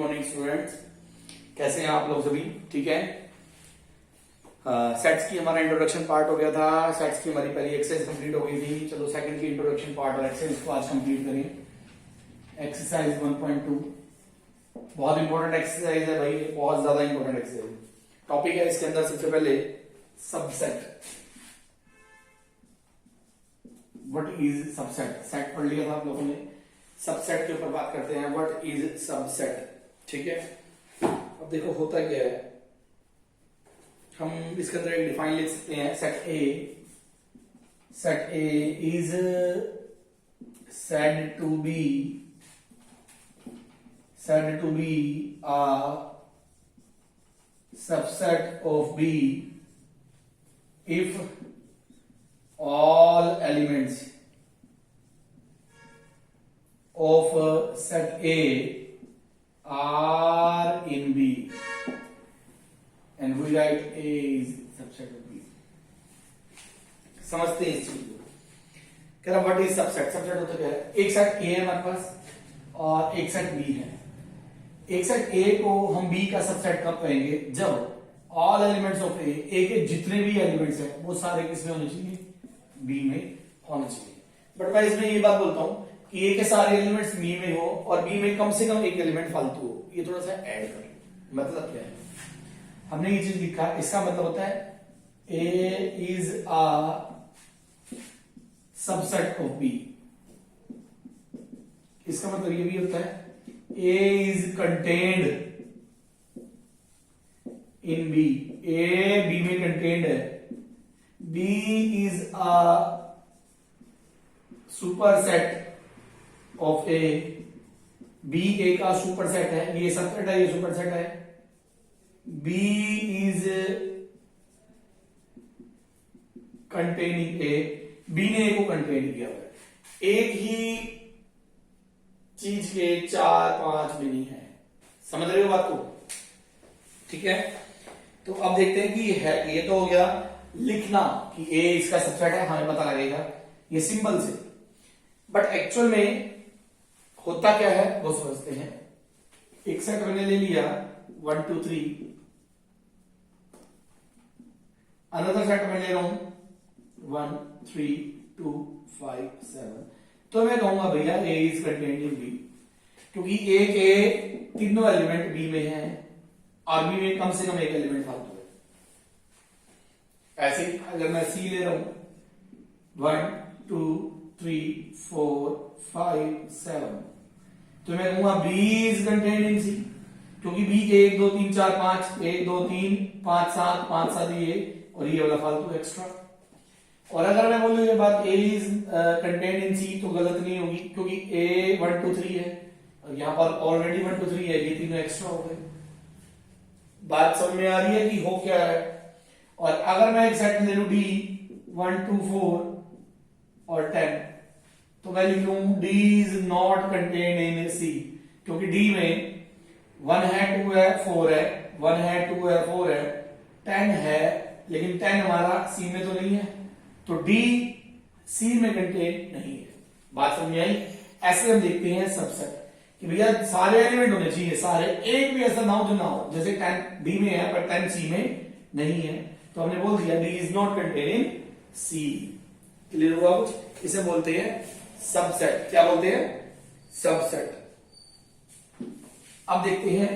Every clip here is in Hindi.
मॉर्निंग स्टूडेंट्स, कैसे हैं आप लोग सभी? ठीक है। सेट्स की हमारा इंट्रोडक्शन पार्ट हो गया था। सेट्स की हमारी पहली एक्सरसाइज कंप्लीट हो गई थी। चलो सेकंड की इंट्रोडक्शन पार्ट और एक्सरसाइज को आज कंप्लीट करें। एक्सरसाइज 1.2 बहुत इंपॉर्टेंट एक्सरसाइज है भाई, बहुत ज्यादा इंपॉर्टेंट एक्सरसाइज टॉपिक है। इसके अंदर सबसे पहले subset. What is subset? Set पढ़ लिया था आप लोगों ने, सबसेट के ऊपर बात करते हैं। What is subset? ठीक है। अब देखो होता क्या है, हम इसके अंदर एक डिफाइन लिख सकते हैं। Set A is said to be a subset of B if all elements of set A are in B and we write A is subset of B। समझते हैं इस चीज को। कह रहा व्हाट इज सबसेट? सबसेट होता क्या है? एक सेट A है हमारे पास और एक सेट B है। एक सेट A को हम B का सबसेट कब कहेंगे? जब ऑल एलिमेंट्स ऑफ A के जितने भी एलिमेंट्स हैं वो सारे किसमें होने चाहिए? B में होने चाहिए। बट मैं इसमें ये बात बोलता हूं कि A के सारे एलिमेंट्स B में हो और B में कम से कम एक एलिमेंट फालतू हो। ये थोड़ा सा ऐड कर, मतलब क्या है? हमने ये चीज लिखा, इसका मतलब होता है A is a subset of B। इसका मतलब ये भी होता है A is contained in B। A B में कंटेन्ड है। B is a superset of A। B A का सुपरसेट है, ये सबसेट है, ये सुपरसेट है। B is containing A। B ने A को कंटेन किया हुआ है। एक ही चीज के 4-5 मीनिंग है। समझ रहे हो बात को? ठीक है। तो अब देखते हैं कि ये तो हो गया लिखना कि A इसका सबसेट है, हमें पता लगेगा ये सिंबल से। बट एक्चुअल में होता क्या है वो समझते हैं। एक सेट मैंने ले लिया 1 2 3, अनदर सेट मैं ले रहा हूं 1 3 2 5 7। तो मैं कहूंगा भैया A is contained in B, क्योंकि A के तीनों एलिमेंट B में हैं और B में कम से कम एक एलिमेंट फालतू है। ऐसे अगर मैं C ले रहा हूं 1 2 3 4 5 7, तो मैं कहूंगा B is contained in C, क्योंकि B के 1 2 3 4 5 1 2 3 5 7 5 7 ये और ये वाला फालतू एक्स्ट्रा। और अगर मैं बोलूं ये बात A is contained in C तो गलत नहीं होगी, क्योंकि A 1 2 3 है और यहां पर ऑलरेडी 1 2 3 है, ये तीनों एक्स्ट्रा हो गए। बात समझ में आ रही है कि हो क्या है? और अगर मैं एक सेट ले लूं D 1 2 4 और 10, तो मैं लिख लूं D is not contained in C, क्योंकि D में 1 है 2 है 4 है, 1 है 2 है 4 है, 10 है, लेकिन 10 हमारा C में तो नहीं है, तो D C में कंटेन नहीं है। बात समझ में आई? ऐसे हम देखते हैं सबसेट कि भैया सारे एलिमेंट होने चाहिए, सारे। एक भी ऐसा ना हो जो ना हो, जैसे 10 D में है पर 10 C में नहीं है, तो हमने बोल दिया D is not contain in C। Clear हुआ कुछ? इसे बोलते हैं सबसेट। क्या बोलते हैं? सबसेट। अब देखते हैं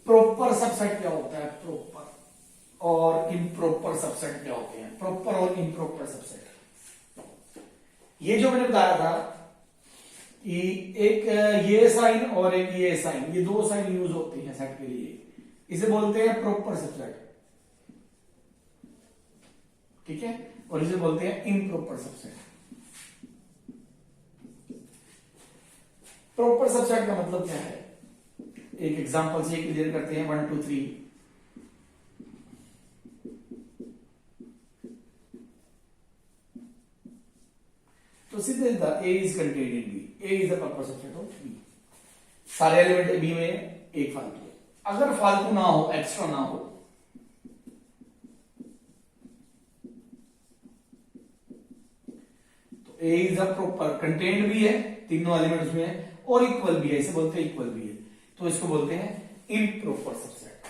प्रॉपर सबसेट क्या होता है, प्रॉपर और इम्प्रॉपर सबसेट क्या होते हैं। प्रॉपर और इम्प्रॉपर सबसेट, ये जो मैंने बताया था कि एक ये साइन और एक ये साइन, ये दो साइन यूज होते हैं सेट के लिए, इसे बोलते हैं प्रॉपर सबसेट। ठीक है। और इसे बोलते हैं इम्प्रॉपर सबसेट। प्रॉपर सबसेट का मतलब क्या है, एक एग्जांपल से क्लियर करते हैं। 1 2 3, तो सीधे A is contained in B। A is the proper subset of B। सारे एलिमेंट B में एक फालतू है। अगर फालतू ना हो, एक्स्ट्रा ना हो, ए इज अ प्रॉपर, कंटेंट भी है तीनों एलिमेंट्स में और इक्वल भी है, इसे बोलते हैं इक्वल भी है। तो इसको बोलते हैं इम्प्रॉपर सबसेट।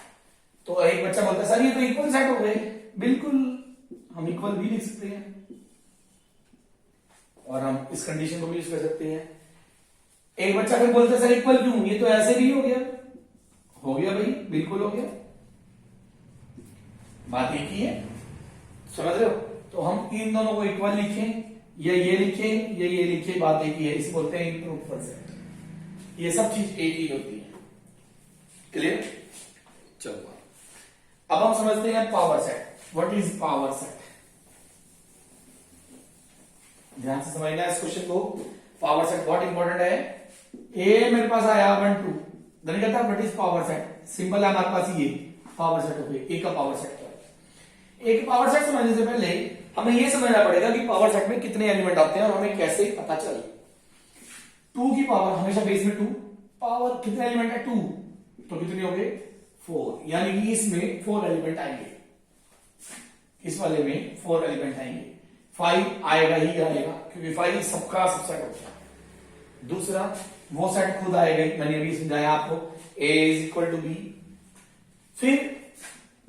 तो एक बच्चा बोलता है सर ये तो इक्वल सेट हो गए, बिल्कुल हम इक्वल भी लिख सकते हैं और हम इस कंडीशन को भी यूज कर सकते हैं। एक बच्चा फिर बोलता है सर इक्वल क्यों, ये तो ऐसे भी हो गया भाई, बिल्कुल हो गया, बात एक ही है, समझ रहे हो। तो हम इन दोनों को इक्वल लिखें या ये लिखें या ये लिखें, बात एक ही है, इसे बोलते हैं इम्प्रॉपर सेट। ये सब चीज एक ही होती है, क्लियर। चलो अब हम समझते हैं power set. What is power set, ध्यान से समझना इस क्वेश्चन को। पावर सेट बहुत इंपॉर्टेंट है। ए मेरे पास आया 1 2, देन कहता है what is power set, symbol है हमारे पास ये पावर सेट हो गया, ए का पावर सेट। एक पावर सेट समझने से पहले हमें यह समझना पड़ेगा कि पावर सेट में कितने एलिमेंट आते हैं और हमें कैसे पता चले। 2 की पावर हमेशा बेस में 2, पावर कितने एलिमेंट है 2, तो कितने हो गए 4, यानी कि इसमें 4 एलिमेंट आएंगे, इस वाले में 4 एलिमेंट आएंगे। 5 आएगा ही आएगा क्योंकि 5 सबका सबसेट होता है। दूसरा वो सेट खुद आएगा, मैंने अभी समझाया आपको, A is equal to B. फिर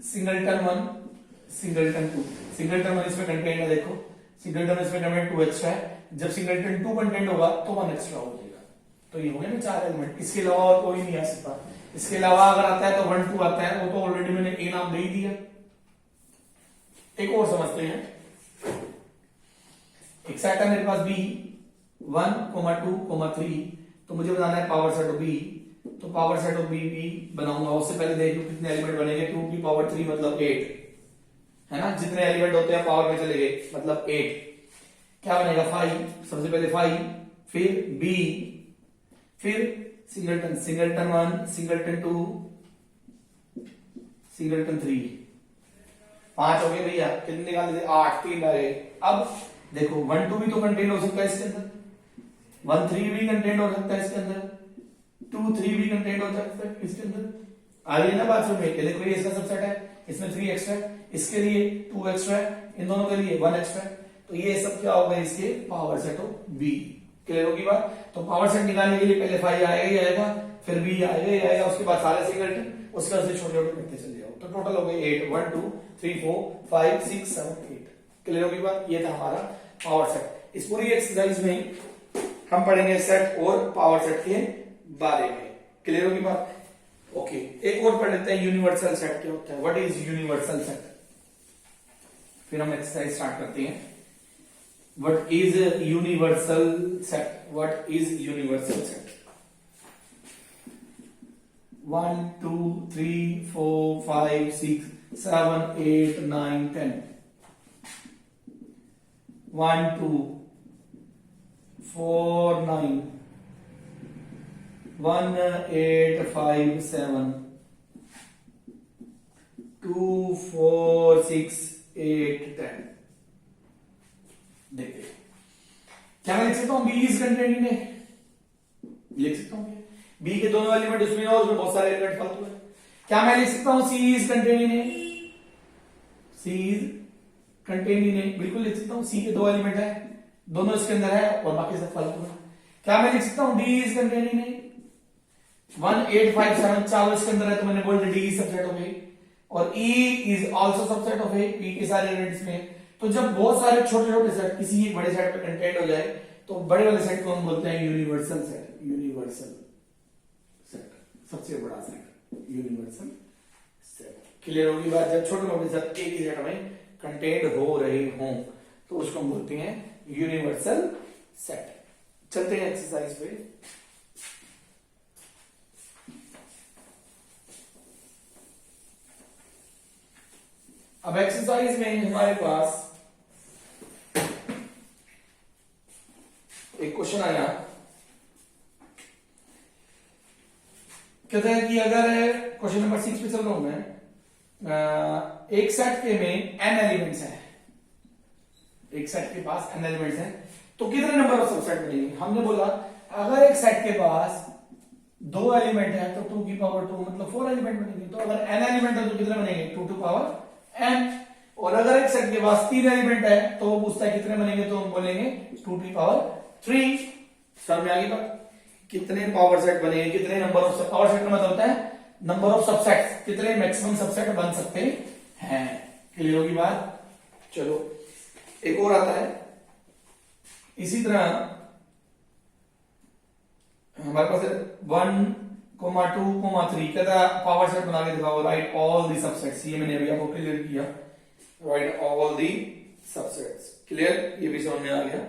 सिंगलटन 1 सिंगलटन 2, सिंगलटन 1 इसमें कंटेंट है, देखो सिंगलटन इसमें कंटेंट 2 एक्स्ट्रा है, जब सिंगलटन 2 कंटेंट होगा तो 1 एक्स्ट्रा हो जाएगा। तो ये हो गया ना 4 एलिमेंट, इसके अलावा और कोई नहीं आ सकता। इसके अलावा अगर आता है तो 1 2 आता है, वो तो ऑलरेडी मैंने ए नाम दे ही दिया। एक और समझते हैं, एक सेट है मेरे पास बी 1 2 3, तो मुझे बनाना है पावर सेट ऑफ बी। तो पावर सेट ऑफ बी बनाऊंगा, उससे पहले देख लो कितने एलिमेंट बनेंगे। 2 की पावर 3 मतलब 8 है ना, जितने एलिमेंट होते हैं पावर में चले गए मतलब 8। क्या बनेगा 5, सबसे पहले 5, फिर बी, फिर सिंगलटन 1 सिंगलटन 2 सिंगलटन 3, 5 हो गए भैया, कितने निकाल दिए 8, 3 रह गए। अब देखो 1 2 भी तो कंटेंट हो सकता है इसके अंदर, 1 3 भी कंटेंट हो सकता है इसके अंदर, 2 3 भी कंटेंट हो सकता है इसके अंदर। आ रही है ना बात समझ में। देखो ये इसका सबसेट है, इसमें 3 एक्स्ट्रा है, इसके लिए 2 एक्स्ट्रा है, इन दोनों के लिए 1 एक्स्ट्रा है। तो ये सब क्या होगा इसके power set of B. Clear होगी बात। तो पावर सेट निकालने के लिए पहले 5 आएगा ही आएगा, फिर बी आएगा ही आएगा, उसके बाद सारे सिंगलटन, उसके बाद से छोटे छोटे करते चले जाओ। तो टोटल हो गए 8, 1 2 3 4 5 6 7 8। क्लियर होगी बात। ये था हमारा पावर सेट। इस पूरी एक्सरसाइज में हम पढ़ेंगे सेट और पावर सेट के बारे में। क्लियर होगी बात। ओके, एक और पढ़ लेते हैं यूनिवर्सल सेट क्या होता है। What is universal set. फिर हम एक्सरसाइज स्टार्ट करते हैं। What is universal set, what is universal set. 1 2 3 4 5 6 7 8 9 10। 1 2 4 9 1 8 5 7 2 4 6 8 10। देखते क्या मैं लिख सकता हूं, बी इज कंटेंट इन ए, लिख सकता हूं बी के दोनों एलिमेंट उसमें और उसमें बहुत सारे एलिमेंट फालतू है। क्या मैं लिख सकता हूं C is content in A, C is content in A, बिल्कुल लिख सकता हूं। सी के 2 एलिमेंट है, दोनों इसके अंदर है और बाकी सब फालतू है। क्या मैं लिख सकता हूं डी इज कंटेंट इन ए, 1 8 5 7 चारों इसके अंदर है, तो मैंने बोल दिया डी सबसेट ऑफ ए। और E is also subset of A, E के सारे एलिमेंट्स में। तो जब बहुत सारे छोटे छोटे सेट किसी एक बड़े सेट पे कंटेंट हो जाए तो बड़े वाले सेट को हम बोलते हैं यूनिवर्सल सेट। यूनिवर्सल सेट सबसे बड़ा सेट, यूनिवर्सल सेट। क्लियर होगी बात। जब छोटे मोटे सेट एक ही सेट में कंटेंट हो रहे हों तो उसको हम बोलते हैं यूनिवर्सल सेट। चलते हैं एक्सरसाइज पे। अब एक्सरसाइज में हमारे पास एक क्वेश्चन आया, कहते हैं कि अगर क्वेश्चन नंबर 6 पे चल रहा हूं मैं, एक सेट के में n एलिमेंट्स हैं, एक सेट के पास n एलिमेंट्स हैं, तो कितने नंबर ऑफ सबसेट बनेंगे। हमने बोला अगर एक सेट के पास 2 एलिमेंट है तो 2 की पावर 2 मतलब 4 एलिमेंट बनेंगे। तो अगर n एलिमेंट है तो कितने बनेंगे 2 टू पावर n। और अगर एक सेट के पास 3 एलिमेंट है तो वो पूछता है कितने बनेंगे, तो हम बोलेंगे 2 की पावर 3। समझ में आ गई बात। कितने पावर सेट बने, कितने नंबर ऑफ पावर सेट का मतलब होता है नंबर ऑफ सबसेट्स, कितने मैक्सिमम सबसेट बन सकते हैं। क्लियर होगी बात। चलो एक और आता है इसी तरह हमारे पास 1,2,3 कहता है पावर सेट बना के दिखाओ, राइट ऑल दी सबसेट्स। ये मैंने अभी आपको क्लियर किया, right all the subsets. Clear, ये भी समझ में आ गया।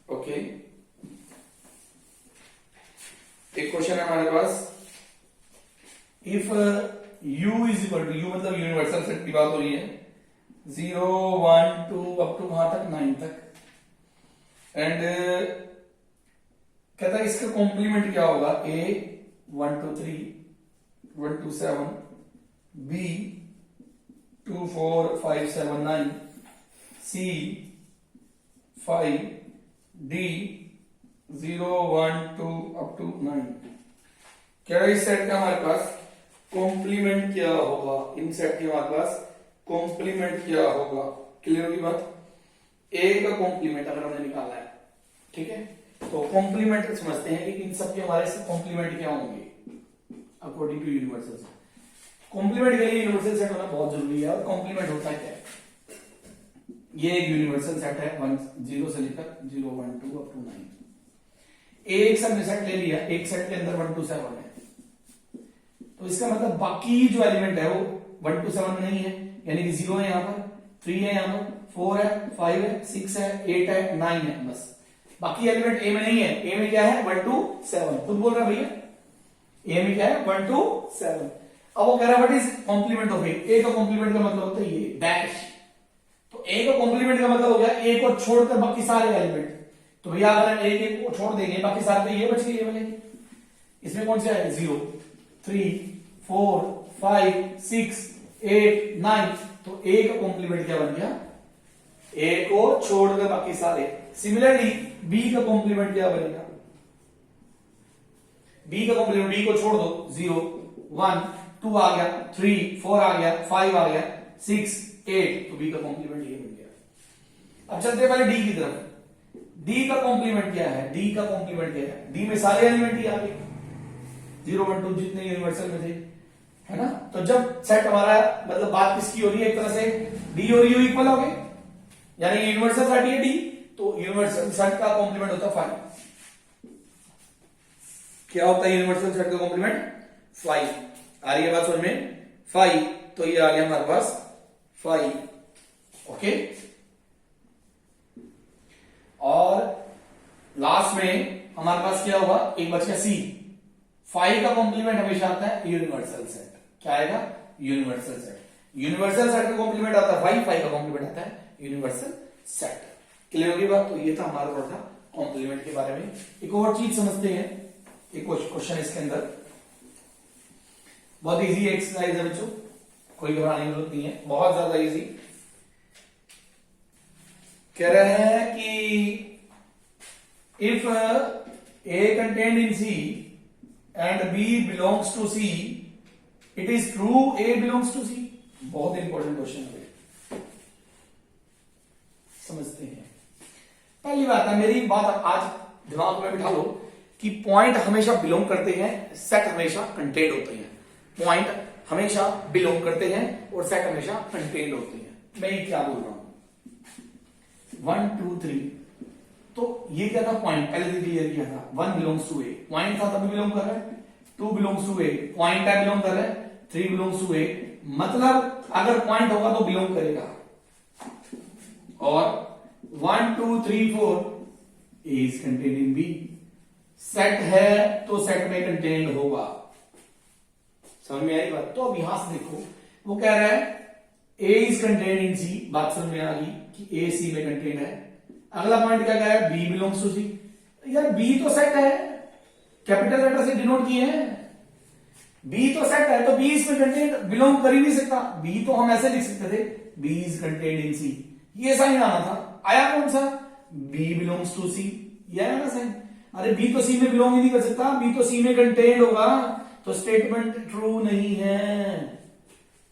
ओके, एक क्वेश्चन है हमारे पास, if u is equal to, U मतलब यूनिवर्सल सेट की बात हो रही है, 0 1 2 अप टू वहां तक 9 तक, एंड कहता है इसका कॉम्प्लीमेंट क्या होगा, a 1 2 3 1 2 7, b 2 4 5 7 9, c 5, d 0 1 2 up to 9। क्या इस सेट का हमारे पास कॉम्प्लीमेंट क्या होगा, इन सेट के हमारे पास कॉम्प्लीमेंट क्या होगा। क्लियर होगी बात। ए का कॉम्प्लीमेंट अगर हमने निकाला है, ठीक है, तो कॉम्प्लीमेंट समझते हैं कि इन सब के हमारे से कॉम्प्लीमेंट क्या होंगे according to universal set. Complement के लिए यूनिवर्सल सेट होना बहुत जरूरी है। और कॉम्प्लीमेंट होता है क्या है, ये एक यूनिवर्सल सेट है 0 से लेकर 0 1 2 अप टू 9। एक सब सेट ले लिया, एक सेट के अंदर 1 2 7 है, तो इसका मतलब बाकी जो एलिमेंट है वो 1 2 7 नहीं है, यानी कि 0 है यहां पर, 3 है यहां पर, 4 है, 5 है, 6 है, 8 है, 9 है, बस बाकी एलिमेंट ए में नहीं है। ए में क्या है 1 2 7, खुद बोल रहा है भैया, ए में क्या है 1 2 7। अब वो कह रहा है व्हाट इज कॉम्प्लीमेंट ऑफ ए का कॉम्प्लीमेंट का मतलब होता है ये डैश, तो ए का कॉम्प्लीमेंट का मतलब हो गया ए को छोड़कर बाकी सारे एलिमेंट। तो भैया अगर हम एक को छोड़ देंगे बाकी सारे तो ये बच गए, ये वाले, इसमें कौन सा है 0 3 4 5 6 8 9, तो ए का कॉम्प्लीमेंट क्या बन गया, ए को छोड़कर बाकी सारे। सिमिलरली बी का कॉम्प्लीमेंट क्या बनेगा, बी का कॉम्प्लीमेंट, बी को छोड़ दो, 0 1 2 आ गया, 3 4 आ गया, 5 आ गया, 6 8, तो बी का कॉम्प्लीमेंट ये बन गया। अब चलते हैं पहले डी की तरफ। डी का कॉम्प्लीमेंट क्या है, डी का कॉम्प्लीमेंट क्या है, डी में सारे एलिमेंट ही आ गए 0 1 2 जितने यूनिवर्सल में थे, है ना। तो जब सेट हमारा मतलब बात किसकी हो रही है, एक तरह से डी और यू इक्वल हो गए, यानी यूनिवर्सल सेट है डी, तो यूनिवर्सल सेट का कॉम्प्लीमेंट होता है 5। क्या होता है यूनिवर्सल सेट का कॉम्प्लीमेंट 5। आ रही है बात समझ में, 5, तो ये आ गया हमारे पास 5। ओके, और लास्ट में हमारे पास क्या होगा, एक बच गया सी। 5 का कॉम्प्लीमेंट हमेशा आता है यूनिवर्सल सेट। क्या आएगा, यूनिवर्सल सेट। यूनिवर्सल सेट का कॉम्प्लीमेंट आता है 5 का कॉम्प्लीमेंट आता है यूनिवर्सल सेट। क्लियर होगी बात। तो ये था हमारा थोड़ा सा कॉम्प्लीमेंट के बारे में। एक और चीज समझते हैं, एक क्वेश्चन इसके अंदर बहुत इजी एक्सरसाइज है बच्चों, कोई घबराने की जरूरत नहीं है, बहुत ज्यादा इजी। कह रहे हैं कि if A contained in C and B belongs to C, it is true A belongs to C. बहुत इंपॉर्टेंट क्वेश्चन है, समझते हैं। पहली बात है, मेरी बात आज दिमाग में बिठा लो कि पॉइंट हमेशा बिलोंग करते हैं, सेट हमेशा कंटेन्ड होते हैं। पॉइंट हमेशा बिलोंग करते हैं और सेट हमेशा कंटेन्ड होते हैं। मैं ये क्या बोल रहा हूं, 1 2 3, तो ये क्या था पॉइंट, पहले से क्लियर किया था। 1 बिलोंग्स टू ए, पॉइंट था तभी बिलोंग कर रहा है। 2 बिलोंग्स टू ए, पॉइंट है बिलोंग कर रहा है। 3 बिलोंग्स टू ए, मतलब अगर पॉइंट होगा तो बिलोंग करेगा। और 1 2 3 4 A is contained in B, set है तो सेट में कंटेन्ड होगा। समझ में आई बात। तो अब यहां से देखो, वो कह रहा है ए इज कंटेन्ड इन सी, बात समझ में आ गई कि ए सी में कंटेन्ड है। अगला पॉइंट क्या कह रहा है, बी बिलोंग्स टू सी। यार बी तो सेट है, कैपिटल लेटर से डिनोट किए हैं, बी तो सेट है, तो बी इसमें कंटेन्ड बिलोंग कर ही नहीं सकता। बी तो हम ऐसे लिख सकते थे, बी इज कंटेन्ड इन सी, ये साइन आना था। आया कौन सा, बी बिलोंग्स टू सी, ये आया ना साइन। अरे बी तो सी में बिलोंग ही नहीं कर सकता, बी तो सी में कंटेन्ड होगा, तो स्टेटमेंट ट्रू नहीं है।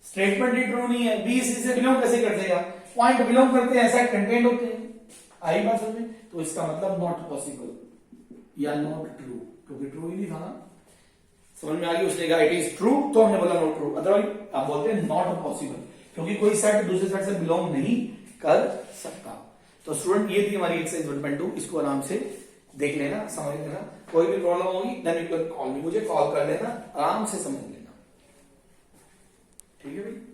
स्टेटमेंट ही ट्रू नहीं है, बी सी से बिलोंग कैसे कर देगा, पॉइंट बिलोंग करते हैं, सेट कंटेन्ड होते हैं। आई बात समझ में। तो इसका मतलब नॉट पॉसिबल, या नॉट ट्रू, क्योंकि ट्रू ही नहीं था ना। समझ में आ गई? उसने कहा इट इज ट्रू, तो हमने बोला नॉट ट्रू। अदरवाइज आप बोलते हैं नॉट पॉसिबल, क्योंकि कोई सेट दूसरे सेट से बिलोंग नहीं कर सकता। तो स्टूडेंट ये थी हमारी एक्सरसाइज 1.2, इसको आराम से देख लेना, समझ लेना। कोई भी प्रॉब्लम होगी then you can call me, मुझे कॉल कर लेना, आराम से समझ लेना। ठीक है भाई।